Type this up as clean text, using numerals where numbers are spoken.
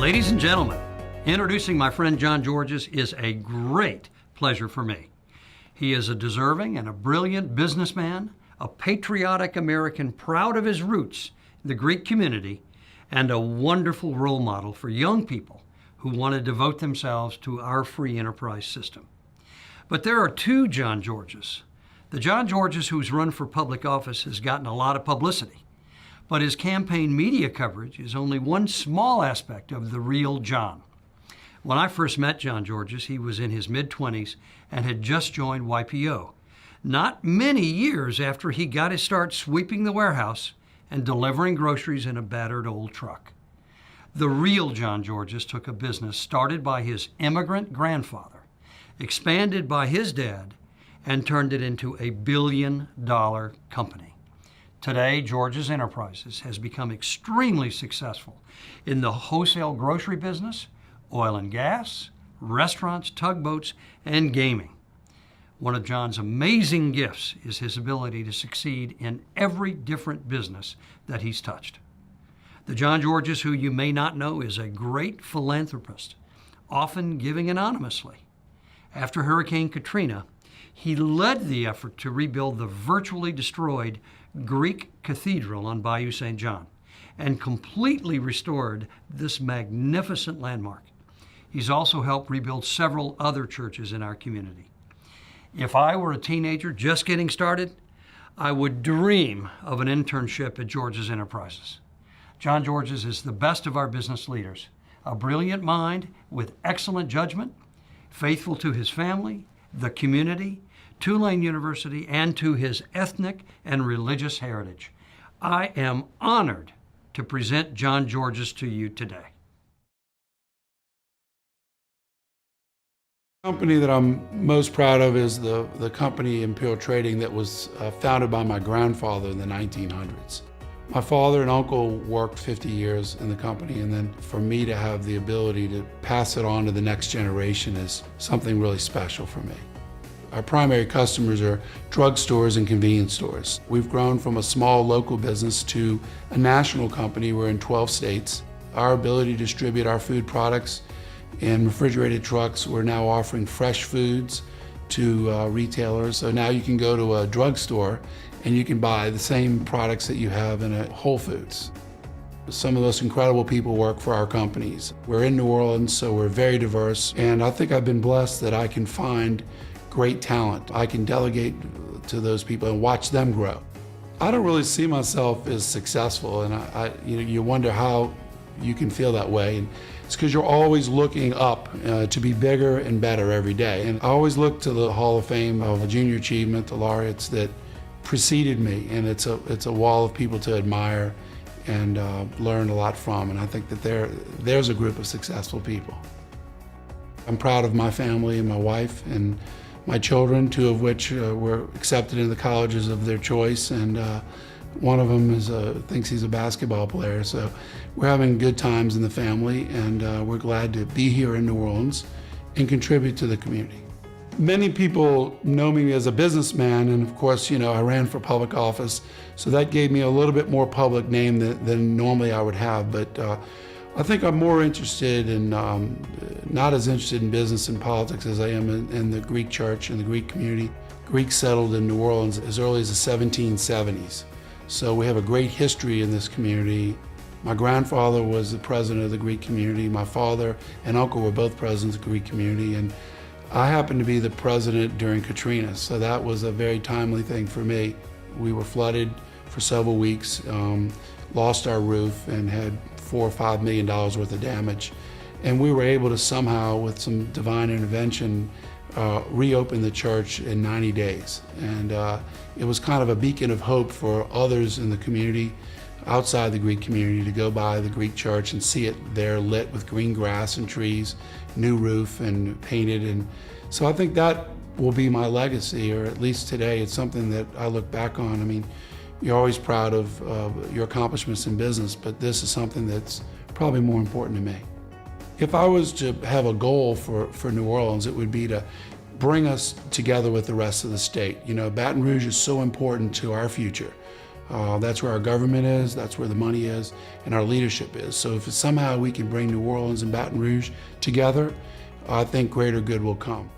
Ladies and gentlemen, introducing my friend JGeorges is a great pleasure for me. He is a deserving and a brilliant businessman, a patriotic American proud of his roots in the Greek community, and a wonderful role model for young people who want to devote themselves to our free enterprise system. But there are two JGeorges. The JGeorges who's run for public office has gotten a lot of publicity, but his campaign media coverage is only one small aspect of the real John. When I first met JGeorges, he was in his mid-20s and had just joined YPO, not many years after he got his start sweeping the warehouse and delivering groceries in a battered old truck. The real JGeorges took a business started by his immigrant grandfather, expanded by his dad, and turned it into a billion-dollar company. Today, Georges Enterprises has become extremely successful in the wholesale grocery business, oil and gas, restaurants, tugboats, and gaming. One of John's amazing gifts is his ability to succeed in every different business that he's touched. The JGeorges who you may not know is a great philanthropist, often giving anonymously. After Hurricane Katrina, he led the effort to rebuild the virtually destroyed Greek cathedral on Bayou St. John and completely restored this magnificent landmark. He's also helped rebuild several other churches in our community. If I were a teenager just getting started, I would dream of an internship at Georges Enterprises. JGeorges is the best of our business leaders, a brilliant mind with excellent judgment, faithful to his family, the community, Tulane University, and to his ethnic and religious heritage. I am honored to present JGeorges to you today. The company that I'm most proud of is the company Imperial Trading that was founded by my grandfather in the 1900s. My father and uncle worked 50 years in the company, and then for me to have the ability to pass it on to the next generation is something really special for me. Our primary customers are drugstores and convenience stores. We've grown from a small local business to a national company. We're in 12 states. Our ability to distribute our food products in refrigerated trucks, we're now offering fresh foods to retailers. So now you can go to a drugstore and you can buy the same products that you have in a Whole Foods. Some of the most incredible people work for our companies. We're in New Orleans, so we're very diverse, and I think I've been blessed that I can find great talent. I can delegate to those people and watch them grow. I don't really see myself as successful, and you wonder how you can feel that way. And it's because you're always looking up to be bigger and better every day. And I always look to the Hall of Fame of Junior Achievement, the laureates that preceded me, and it's a wall of people to admire and learn a lot from. And I think that there's a group of successful people. I'm proud of my family and my wife and my children, two of which were accepted into the colleges of their choice, and one of them thinks he's a basketball player. So we're having good times in the family, and we're glad to be here in New Orleans and contribute to the community. Many people know me as a businessman, and of course, I ran for public office, so that gave me a little bit more public name than normally I would have. But I think I'm more interested in, not as interested in business and politics as I am in the Greek church and the Greek community. Greeks settled in New Orleans as early as the 1770s. So we have a great history in this community. My grandfather was the president of the Greek community. My father and uncle were both presidents of the Greek community. And I happened to be the president during Katrina, so that was a very timely thing for me. We were flooded for several weeks, lost our roof, and had $4 or $5 million worth of damage. And we were able to somehow, with some divine intervention, reopen the church in 90 days. And it was kind of a beacon of hope for others in the community, outside the Greek community, to go by the Greek church and see it there lit with green grass and trees, new roof and painted. And so I think that will be my legacy, or at least today it's something that I look back on. I mean, you're always proud of your accomplishments in business, but this is something that's probably more important to me. If I was to have a goal for New Orleans, it would be to bring us together with the rest of the state. Baton Rouge is so important to our future. That's where our government is, that's where the money is, and our leadership is. So if somehow we can bring New Orleans and Baton Rouge together, I think greater good will come.